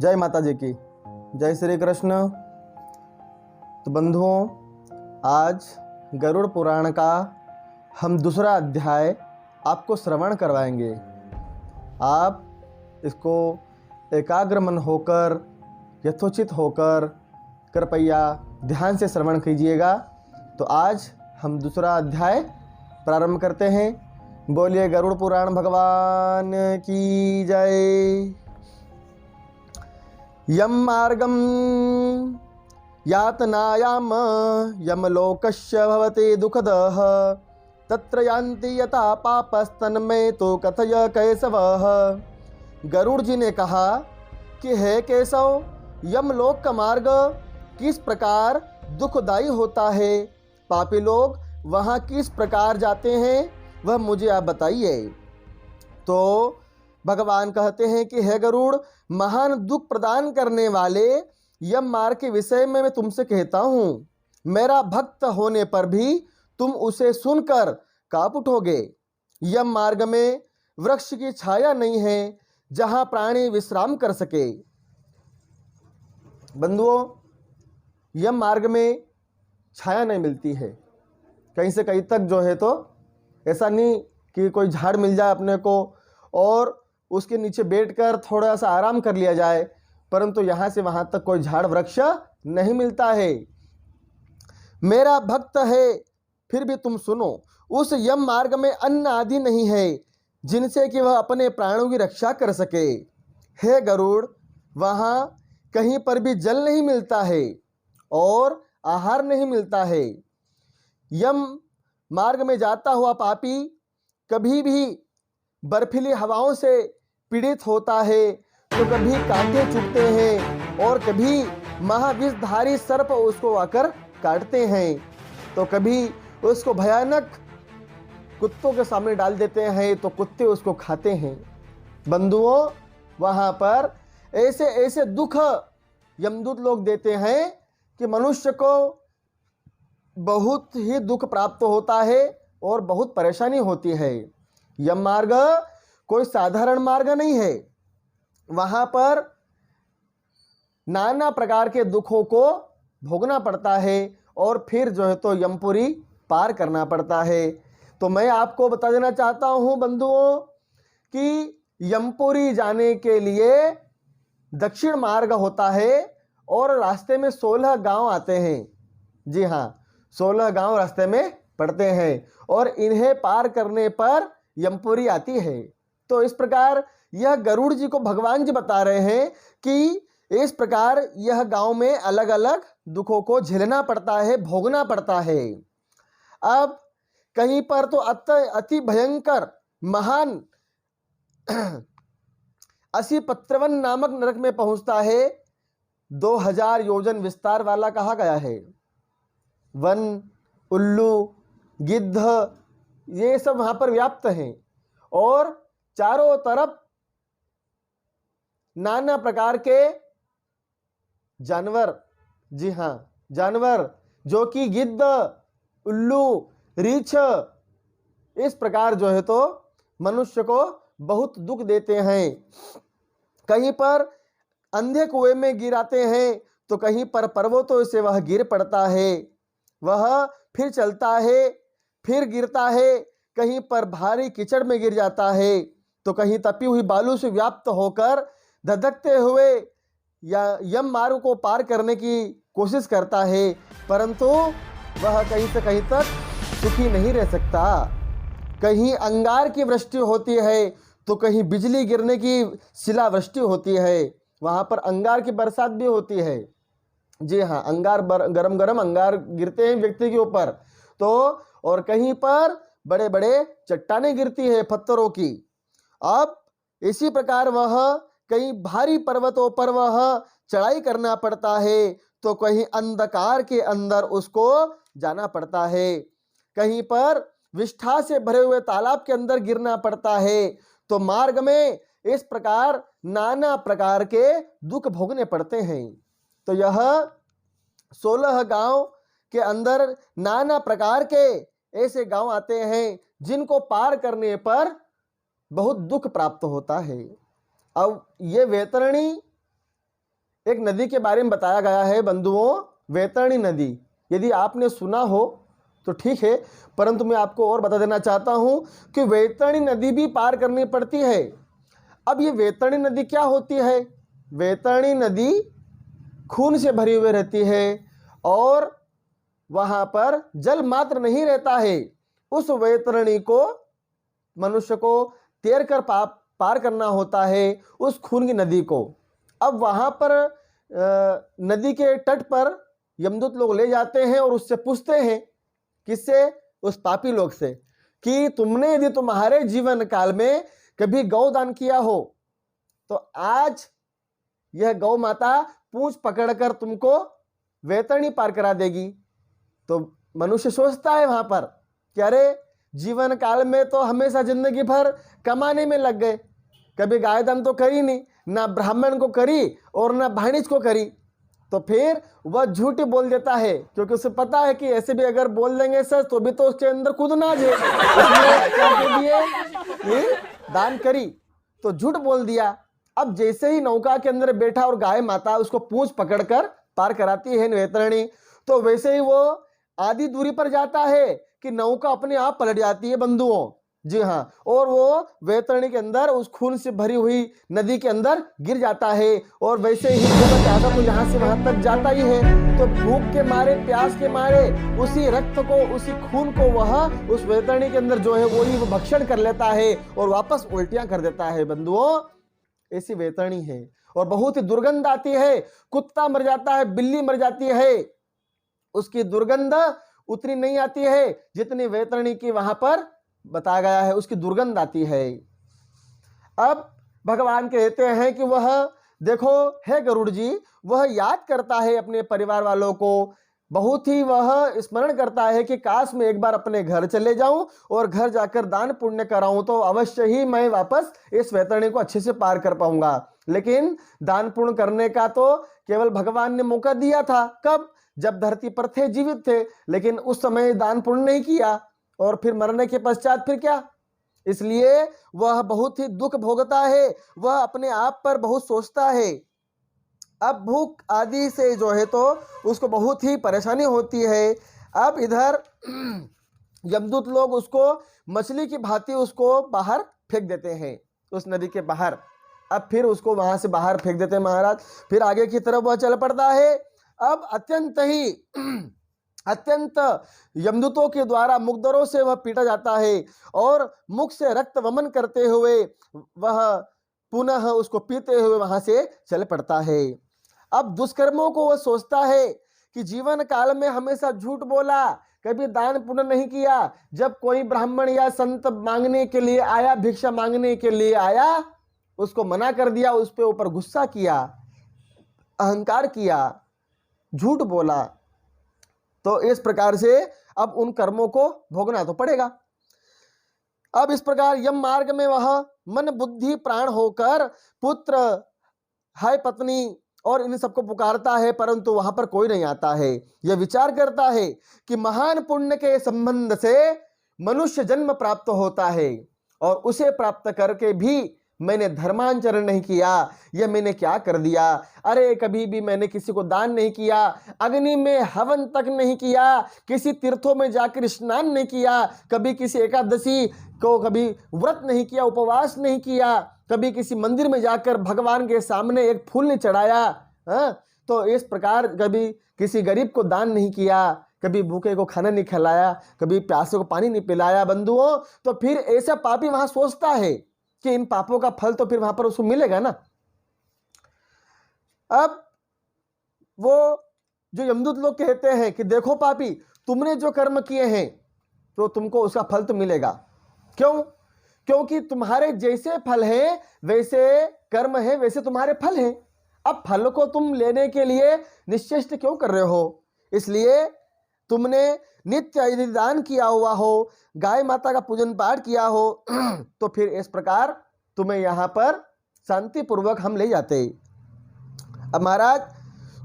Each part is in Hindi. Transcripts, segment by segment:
जय माता जी की। जय श्री कृष्ण। तो बंधुओं, आज गरुड़ पुराण का हम दूसरा अध्याय आपको श्रवण करवाएंगे। आप इसको एकाग्र मन होकर, यथोचित होकर कृपया ध्यान से श्रवण कीजिएगा। तो आज हम दूसरा अध्याय प्रारंभ करते हैं। बोलिए गरुड़ पुराण भगवान की जय। यम मार्गम यातनायाम यमलोकस्य भवति दुःखदः तत्र यान्ति यथा पापस्तन्मे तो कथय कैसवः। गरुड़ जी ने कहा कि हे केशव, यमलोक का मार्ग किस प्रकार दुखदायी होता है, पापी लोग वहाँ किस प्रकार जाते हैं, वह मुझे आप बताइए। तो भगवान कहते हैं कि हे गरुड़, महान दुख प्रदान करने वाले यम मार्ग के विषय में मैं तुमसे कहता हूँ। मेरा भक्त होने पर भी तुम उसे सुनकर कांप उठोगे। यम मार्ग में वृक्ष की छाया नहीं है जहाँ प्राणी विश्राम कर सके। बंधुओं, यम मार्ग में छाया नहीं मिलती है। कहीं से कहीं तक जो है, तो ऐसा नहीं कि कोई झाड़ मिल जाए अपने को और उसके नीचे बैठकर थोड़ा सा आराम कर लिया जाए, परंतु यहाँ से वहाँ तक कोई झाड़ वृक्ष नहीं मिलता है। मेरा भक्त है फिर भी तुम सुनो। उस यम मार्ग में अन्न आदि नहीं है जिनसे कि वह अपने प्राणों की रक्षा कर सके। हे गरुड़, वहाँ कहीं पर भी जल नहीं मिलता है और आहार नहीं मिलता है। यम मार्ग में जाता हुआ पापी कभी भी बर्फीली हवाओं से पीड़ित होता है, तो कभी कांटे चुभते हैं और कभी महाविषधारी सर्प उसको आकर काटते हैं, तो कभी उसको भयानक कुत्तों के सामने डाल देते हैं तो कुत्ते उसको खाते हैं। बंधुओं, वहाँ पर ऐसे ऐसे दुख यमदूत लोग देते हैं कि मनुष्य को बहुत ही दुख प्राप्त होता है और बहुत परेशानी होती है। यम मार्ग कोई साधारण मार्ग नहीं है। वहाँ पर नाना प्रकार के दुखों को भोगना पड़ता है और फिर जो है तो यमपुरी पार करना पड़ता है। तो मैं आपको बता देना चाहता हूँ बंधुओं कि यमपुरी जाने के लिए दक्षिण मार्ग होता है और रास्ते में 16 गांव आते हैं। जी हाँ, 16 गांव रास्ते में पड़ते हैं और इन्हें पार करने पर यमपुरी आती है। तो इस प्रकार यह गरुड़ जी को भगवान जी बता रहे हैं कि इस प्रकार यह गांव में अलग अलग दुखों को झेलना पड़ता है, भोगना पड़ता है। अब कहीं पर तो अति भयंकर महान असीपत्रवन नामक नरक में पहुंचता है। 2000 योजन विस्तार वाला कहा गया है। वन, उल्लू, गिद्ध ये सब वहां पर व्याप्त हैं और चारों तरफ नाना प्रकार के जानवर, जी हाँ जानवर, जो कि गिद्ध, उल्लू, रीछ इस प्रकार जो है तो मनुष्य को बहुत दुख देते हैं। कहीं पर अंधे कुएं में गिराते हैं तो कहीं पर पर्वतों से वह गिर पड़ता है, वह फिर चलता है, फिर गिरता है, कहीं पर भारी कीचड़ में गिर जाता है, तो कहीं तपी हुई बालू से व्याप्त होकर धधकते हुए या यम मार्ग को पार करने की कोशिश करता है, परंतु वह कहीं से कहीं तक सुखी नहीं रह सकता। कहीं अंगार की वृष्टि होती है तो कहीं बिजली गिरने की शिलावृष्टि होती है। वहाँ पर अंगार की बरसात भी होती है। जी हाँ, अंगार गरम गरम अंगार गिरते हैं व्यक्ति के ऊपर। तो और कहीं पर बड़े बड़े चट्टानें गिरती है पत्थरों की। अब इसी प्रकार वह कहीं भारी पर्वतों पर वह चढ़ाई करना पड़ता है, तो कहीं अंधकार के अंदर उसको जाना पड़ता है, कहीं पर विष्ठा से भरे हुए तालाब के अंदर गिरना पड़ता है। तो मार्ग में इस प्रकार नाना प्रकार के दुख भोगने पड़ते हैं। तो यह 16 गांव के अंदर नाना प्रकार के ऐसे गांव आते हैं जिनको पार करने पर बहुत दुख प्राप्त होता है। अब ये वैतरणी एक नदी के बारे में बताया गया है बंधुओं, वैतरणी नदी। यदि आपने सुना हो तो ठीक है, परंतु मैं आपको और बता देना चाहता हूं कि वैतरणी नदी भी पार करनी पड़ती है। अब ये वैतरणी नदी क्या होती है? वैतरणी नदी खून से भरी हुई रहती है और वहां पर जल मात्र नहीं रहता है। उस वैतरणी को मनुष्य को तैर कर पार करना होता है, उस खून की नदी को। अब वहां पर नदी के तट पर यमदूत लोग ले जाते हैं और उससे पूछते हैं, किससे? उस पापी लोग से, कि तुमने यदि तुम्हारे जीवन काल में कभी गौ दान किया हो तो आज यह गौ माता पूंछ पकड़कर तुमको वैतरणी पार करा देगी। तो मनुष्य सोचता है वहां पर कि अरे जीवन काल में तो हमेशा जिंदगी भर कमाने में लग गए, कभी गाय दान तो करी नहीं, ना ब्राह्मण को करी और ना भाणिज को करी। तो फिर वह झूठ बोल देता है, क्योंकि उसे पता है कि ऐसे भी अगर बोल देंगे सर तो भी तो उसके अंदर कूदना है, ये दान करी तो झूठ बोल दिया। अब जैसे ही नौका के अंदर बैठा और गाय माता उसको पूंछ पकड़कर पार कराती है वैतरणी, तो वैसे ही वो आधी दूरी पर जाता है कि नौका अपने आप पलट जाती है बंधुओं। जी हाँ, और वो वैतरणी के अंदर उस खून से भरी हुई नदी के अंदर गिर जाता है। और वैसे ही जब ज्यादा तो यहाँ से वहां तक जाता ही है, तो भूख के मारे, प्यास के मारे उसी रक्त को, उसी खून को वह उस वैतरणी के अंदर जो है वो भक्षण कर लेता है और वापस उल्टियां कर देता है बंधुओं। ऐसी वैतरणी है और बहुत ही दुर्गंध आती है। कुत्ता मर जाता है, बिल्ली मर जाती है, उसकी दुर्गंध उतनी नहीं आती है जितनी वैतरणी की वहां पर बताया गया है, उसकी दुर्गंध आती है। अब भगवान कहते हैं कि वह देखो हे गरुड़ जी, वह याद करता है अपने परिवार वालों को, बहुत ही वह स्मरण करता है कि काश मैं एक बार अपने घर चले जाऊं और घर जाकर दान पुण्य कराऊं तो अवश्य ही मैं वापस इस वैतरणी को अच्छे से पार कर पाऊंगा। लेकिन दान पुण्य करने का तो केवल भगवान ने मौका दिया था, कब? जब धरती पर थे, जीवित थे, लेकिन उस समय दान पुण्य नहीं किया और फिर मरने के पश्चात फिर क्या? इसलिए वह बहुत ही दुख भोगता है, वह अपने आप पर बहुत सोचता है। अब भूख आदि से जो है तो उसको बहुत ही परेशानी होती है। अब इधर यमदूत लोग उसको मछली की भांति उसको बाहर फेंक देते हैं, उस नदी के बाहर। अब फिर उसको वहां से बाहर फेंक देते हैं महाराज, फिर आगे की तरफ वह चल पड़ता है। अब अत्यंत यमदूतों के द्वारा मुकदरों से वह पीटा जाता है और मुख से रक्त वमन करते हुए वह पुनः उसको पीते हुए वहां से चल पड़ता है। अब दुष्कर्मों को वह सोचता है कि जीवन काल में हमेशा झूठ बोला, कभी दान पुण्य नहीं किया। जब कोई ब्राह्मण या संत मांगने के लिए आया, भिक्षा मांगने के लिए आया, उसको मना कर दिया, उस पे ऊपर गुस्सा किया, अहंकार किया, झूठ बोला, तो इस प्रकार से अब उन कर्मों को भोगना तो पड़ेगा। अब इस प्रकार यम मार्ग में वह मन बुद्धि प्राण होकर पुत्र, हाय पत्नी और इन सबको पुकारता है, परंतु वहां पर कोई नहीं आता है। यह विचार करता है कि महान पुण्य के संबंध से मनुष्य जन्म प्राप्त होता है और उसे प्राप्त करके भी मैंने धर्मांचरण नहीं किया, यह मैंने क्या कर दिया? अरे कभी भी मैंने किसी को दान नहीं किया, अग्नि में हवन तक नहीं किया, किसी तीर्थों में जाकर स्नान नहीं किया, कभी किसी एकादशी को कभी व्रत नहीं किया, उपवास नहीं किया, कभी किसी मंदिर में जाकर भगवान के सामने एक फूल नहीं चढ़ाया, तो इस प्रकार कभी किसी गरीब को दान नहीं किया, कभी भूखे को खाना नहीं खिलाया, कभी प्यासे को पानी नहीं पिलाया बंधुओं। तो फिर ऐसा पापी वहां सोचता है कि इन पापों का फल तो फिर वहां पर उसको मिलेगा ना। अब वो जो यमदूत लोग कहते हैं कि देखो पापी, तुमने जो कर्म किए हैं तो तुमको उसका फल तो मिलेगा। क्यों? क्योंकि तुम्हारे जैसे फल है वैसे कर्म है, वैसे तुम्हारे फल हैं। अब फल को तुम लेने के लिए निश्चेष्ट क्यों कर रहे हो? इसलिए तुमने नित्य यदि दान किया हुआ हो, गाय माता का पूजन पाठ किया हो, तो फिर इस प्रकार तुम्हें यहां पर शांति पूर्वक हम ले जाते। अब महाराज,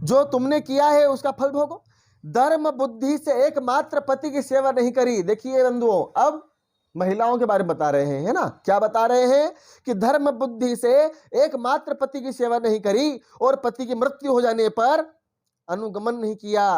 जो तुमने किया है उसका फल भोगो। धर्म बुद्धि से एकमात्र पति की सेवा नहीं करी। देखिए बंधुओं, अब महिलाओं के बारे में बता रहे हैं, है ना। क्या बता रहे हैं कि धर्म बुद्धि से एकमात्र पति की सेवा नहीं करी और पति की मृत्यु हो जाने पर अनुगमन नहीं किया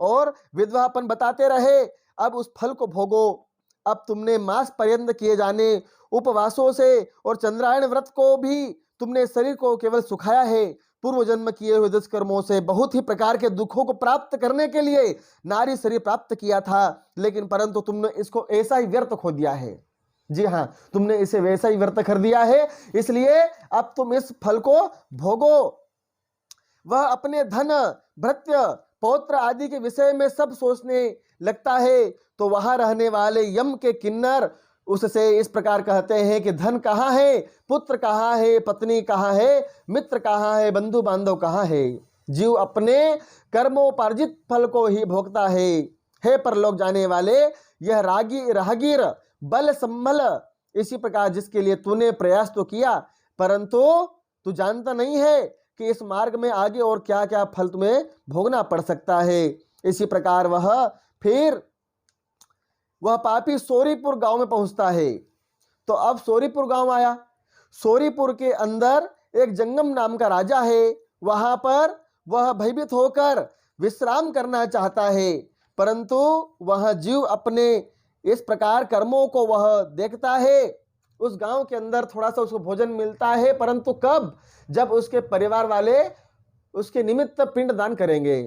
और विधवापन बताते रहे। अब उस फल को भोगो। अब तुमने मास पर्यंत किए जाने उपवासों से और चंद्रायण व्रत को भी तुमने शरीर को केवल सुखाया है। पूर्व जन्म किए हुए दुष्कर्मों से बहुत ही प्रकार के दुखों को प्राप्त करने के लिए नारी शरीर प्राप्त किया था, लेकिन परंतु तुमने इसको ऐसा ही व्यर्थ खो दिया है। जी हाँ, तुमने इसे वैसा ही व्यर्थ कर दिया है, इसलिए अब तुम इस फल को भोगो। वह अपने धन भृत्य पौत्र आदि के विषय में सब सोचने लगता है, तो वहां रहने वाले यम के किन्नर उससे इस प्रकार कहते हैं कि धन कहाँ है, पुत्र कहाँ है, पत्नी कहाँ है, मित्र कहाँ है, बंधु बांधव कहाँ है। जीव अपने कर्मोपार्जित फल को ही भोगता है। हे परलोक जाने वाले, यह राहगीर बल संभल, इसी प्रकार जिसके लिए तूने प्रयास तो किया, परंतु तू जानता नहीं है कि इस मार्ग में आगे और क्या क्या फल तुम्हें भोगना पड़ सकता है। इसी प्रकार वह पापी सोरीपुर गांव में पहुंचता है। तो अब सोरीपुर गांव आया। सोरीपुर के अंदर एक जंगम नाम का राजा है। वहां पर वह भयभीत होकर विश्राम करना चाहता है, परंतु वह जीव अपने इस प्रकार कर्मों को वह देखता है। उस गांव के अंदर थोड़ा सा उसको भोजन मिलता है, परंतु कब, जब उसके परिवार वाले उसके निमित्त पिंडदान करेंगे।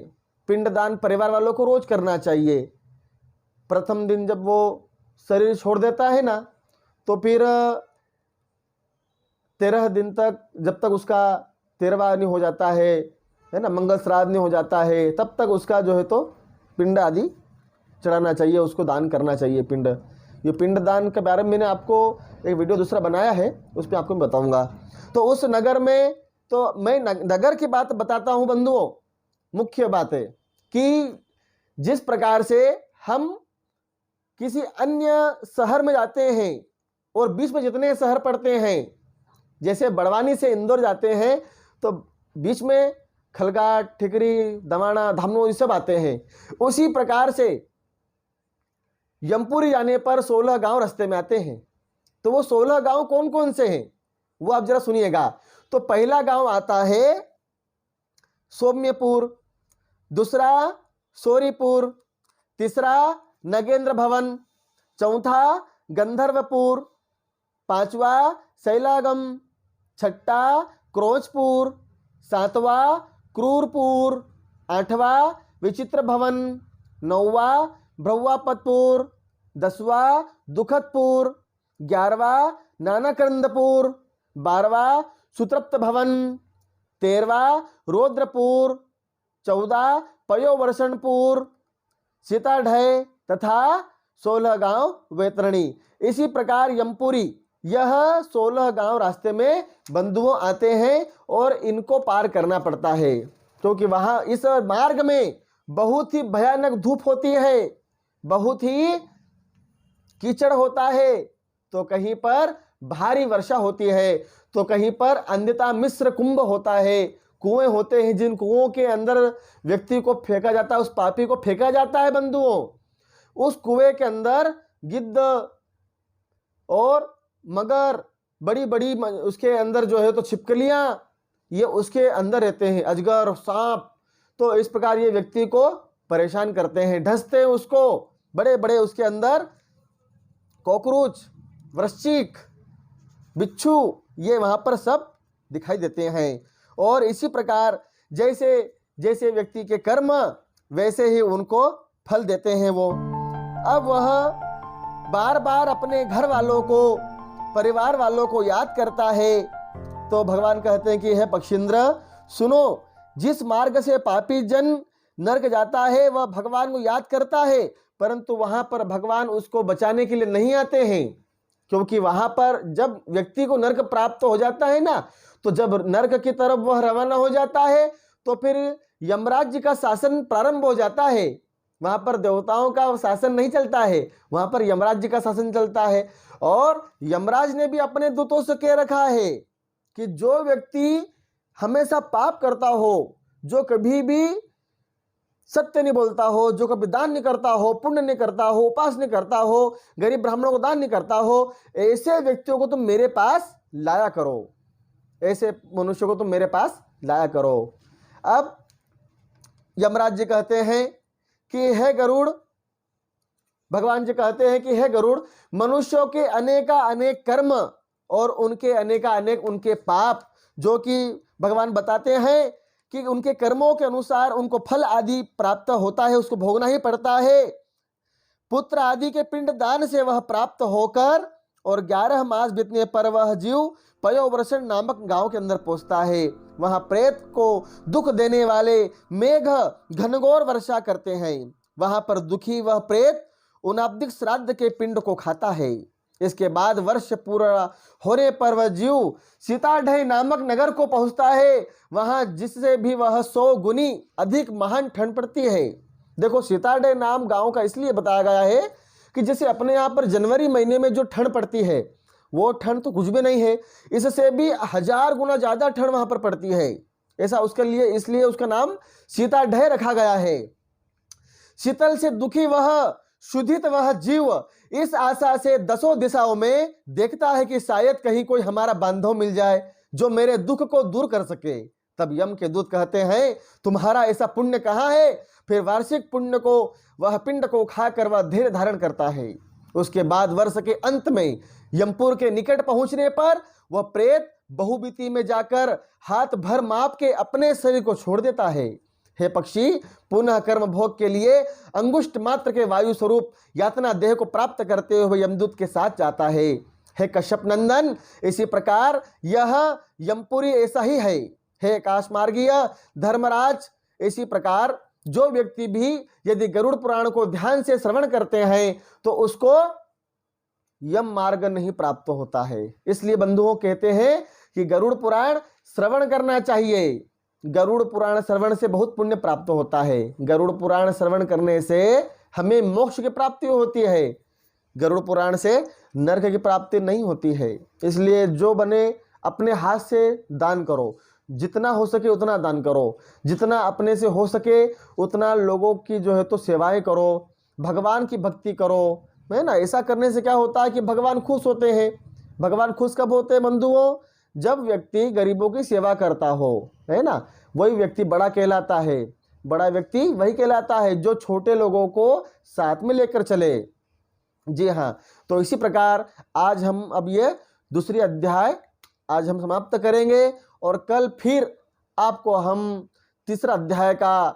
पिंडदान परिवार वालों को रोज करना चाहिए। प्रथम दिन जब वो शरीर छोड़ देता है ना, तो फिर 13 दिन तक, जब तक उसका 13वां नहीं हो जाता है ना, मंगल श्राद्ध नहीं हो जाता है, तब तक उसका जो है तो पिंड आदि चढ़ाना चाहिए, उसको दान करना चाहिए पिंड। ये पिंड दान के बारे में मैंने आपको एक वीडियो दूसरा बनाया है, उस पर आपको मैं बताऊंगा। तो उस नगर में, तो मैं नगर की बात बताता हूं बंधुओं। मुख्य बात है कि जिस प्रकार से हम किसी अन्य शहर में जाते हैं और बीच में जितने शहर पड़ते हैं, जैसे बड़वानी से इंदौर जाते हैं तो बीच में खलगाट, ठिकरी, दमाणा, धामनो ये सब आते हैं, उसी प्रकार से यमपुरी जाने पर 16 गांव रास्ते में आते हैं। तो वो 16 गांव कौन कौन से हैं वो आप जरा सुनिएगा। तो पहला गांव आता है सौम्यपुर, दूसरा सोरीपुर, तीसरा नगेंद्र भवन, चौथा गंधर्वपुर, पांचवा शैलागम, छठा क्रोचपुर, सातवा क्रूरपुर, आठवा विचित्र भवन, नौवा भ्रवापतपुर, 10वां दुखदपुर, 11वां नानाकंदपुर, 12वां सुतृप्त भवन, 13वां रौद्रपुर, 14 पयोवर्षणपुर, सीताढ़य तथा 16 गांव वैतरणी। इसी प्रकार यमपुरी, यह 16 गांव रास्ते में बंधुओं आते हैं और इनको पार करना पड़ता है, क्योंकि वहां इस मार्ग में बहुत ही भयानक धूप होती है, बहुत ही कीचड़ होता है, तो कहीं पर भारी वर्षा होती है, तो कहीं पर अन्यथा मिश्र कुंभ होता है। कुएं होते हैं, जिन कुओं के अंदर व्यक्ति को फेंका जाता है, उस पापी को फेंका जाता है बंधुओं। उस कुएं के अंदर गिद्ध और मगर, बड़ी बड़ी उसके अंदर जो है तो छिपकलियां, ये उसके अंदर रहते हैं, अजगर, सांप। तो इस प्रकार ये व्यक्ति को परेशान करते हैं, ढसते हैं उसको। बड़े बड़े उसके अंदर कॉकरोच, वृश्चिक, बिच्छू, ये वहां पर सब दिखाई देते हैं। और इसी प्रकार जैसे जैसे व्यक्ति के कर्म वैसे ही उनको फल देते हैं वो। अब वह बार बार अपने घर वालों को, परिवार वालों को याद करता है। तो भगवान कहते हैं कि हे पक्षींद्र सुनो, जिस मार्ग से पापी जन नरक जाता है वह भगवान को याद करता है, परंतु वहां पर भगवान उसको बचाने के लिए नहीं आते हैं। क्योंकि वहां पर जब व्यक्ति को नरक प्राप्त हो जाता है ना, तो जब नरक की तरफ वह रवाना हो जाता है तो फिर यमराज जी का शासन प्रारंभ हो जाता है। वहां पर देवताओं का शासन नहीं चलता है, वहां पर यमराज जी का शासन चलता है। और यमराज ने भी अपने दूतों से कह रखा है कि जो व्यक्ति हमेशा पाप करता हो, जो कभी भी सत्य नहीं बोलता हो, जो कभी दान नहीं करता हो, पुण्य नहीं करता हो, उपास नहीं करता हो, गरीब ब्राह्मणों को दान नहीं करता हो, ऐसे व्यक्तियों को तुम मेरे पास लाया करो, ऐसे मनुष्य को तुम मेरे पास लाया करो। अब यमराज जी कहते हैं कि हे गरुड़, भगवान जी कहते हैं कि हे गरुड़, मनुष्यों के अनेका अनेक कर्म और उनके अनेका अनेक उनके पाप, जो कि भगवान बताते हैं कि उनके कर्मों के अनुसार उनको फल आदि प्राप्त होता है, उसको भोगना ही पड़ता है। पुत्र आदि के पिंड दान से वह प्राप्त होकर और 11 मास बीतने पर वह जीव पयोवृषण नामक गांव के अंदर पहुंचता है। वहां प्रेत को दुख देने वाले मेघ घनघोर वर्षा करते हैं। वहां पर दुखी वह प्रेत उनाब्दिक श्राद्ध के पिंड को खाता है। इसके बाद वर्ष पूरा होने पर वह जीव सीताढ़ई नामक नगर को पहुंचता है। वहां जिससे भी वह 100 गुनी अधिक महान ठंड पड़ती है। देखो, सीताढ़ई नाम गांव का इसलिए बताया गया है कि जैसे अपने यहाँ पर जनवरी महीने में जो ठंड पड़ती है, वो ठंड तो कुछ भी नहीं है, इससे भी 1000 गुना ज्यादा ठंड वहां पर पड़ती है। ऐसा उसके लिए, इसलिए उसका नाम सीताढ़ई रखा गया है। शीतल से दुखी वह शुद्धित वह जीव इस आशा से 10 दिशाओं में देखता है कि शायद कहीं कोई हमारा बांधव मिल जाए जो मेरे दुख को दूर कर सके। तब यम के दूत कहते हैं, तुम्हारा ऐसा पुण्य कहाँ है? फिर वार्षिक पुण्य को वह पिंड को खाकर वह धैर्य धारण करता है। उसके बाद वर्ष के अंत में यमपुर के निकट पहुंचने पर वह प्रेत बहुबीती में जाकर हाथ भर माप के अपने शरीर को छोड़ देता है। हे पक्षी, पुनः कर्म भोग के लिए अंगुष्ठ मात्र के वायु स्वरूप यातना देह को प्राप्त करते हुए यमदूत के साथ जाता है। हे कश्यप नंदन, इसी प्रकार यह यमपुरी ऐसा ही है। हे काशमार्गीय धर्मराज, इसी प्रकार जो व्यक्ति भी यदि गरुड़ पुराण को ध्यान से श्रवण करते हैं तो उसको यम मार्ग नहीं प्राप्त होता है। इसलिए बंधुओं कहते हैं कि गरुड़ पुराण श्रवण करना चाहिए। गरुड़ पुराण श्रवण से बहुत पुण्य प्राप्त होता है। गरुड़ पुराण श्रवण करने से हमें मोक्ष की प्राप्ति होती है। गरुड़ पुराण से नरक की प्राप्ति नहीं होती है। इसलिए जो बने अपने हाथ से दान करो, जितना हो सके उतना दान करो, जितना अपने से हो सके उतना लोगों की जो है तो सेवाएं करो, भगवान की भक्ति करो, है ना। ऐसा करने से क्या होता है कि भगवान खुश होते हैं। भगवान खुश कब होते हैं बंधुओं? जब व्यक्ति गरीबों की सेवा करता हो, है ना, वही व्यक्ति बड़ा कहलाता है। बड़ा व्यक्ति वही कहलाता है जो छोटे लोगों को साथ में लेकर चले। जी हाँ, तो इसी प्रकार आज हम अब ये दूसरी अध्याय आज हम समाप्त करेंगे और कल फिर आपको हम तीसरा अध्याय का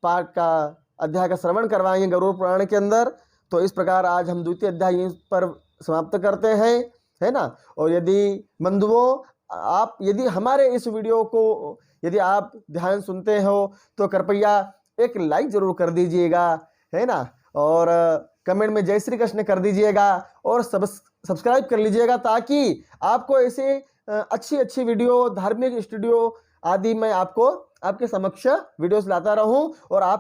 पाठ का अध्याय का श्रवण करवाएंगे गरुड़ पुराण के अंदर। तो इस प्रकार आज हम द्वितीय अध्याय यहीं पर समाप्त करते हैं, है ना। और यदि बंधुओं आप यदि हमारे इस वीडियो को यदि आप ध्यान सुनते हो तो कृपया एक लाइक जरूर कर दीजिएगा, है ना, और कमेंट में जय श्री कृष्ण कर दीजिएगा और सब्सक्राइब कर लीजिएगा ताकि आपको ऐसे अच्छी अच्छी वीडियो, धार्मिक स्टूडियो आदि मैं आपको आपके समक्ष वीडियोस लाता रहूं और आप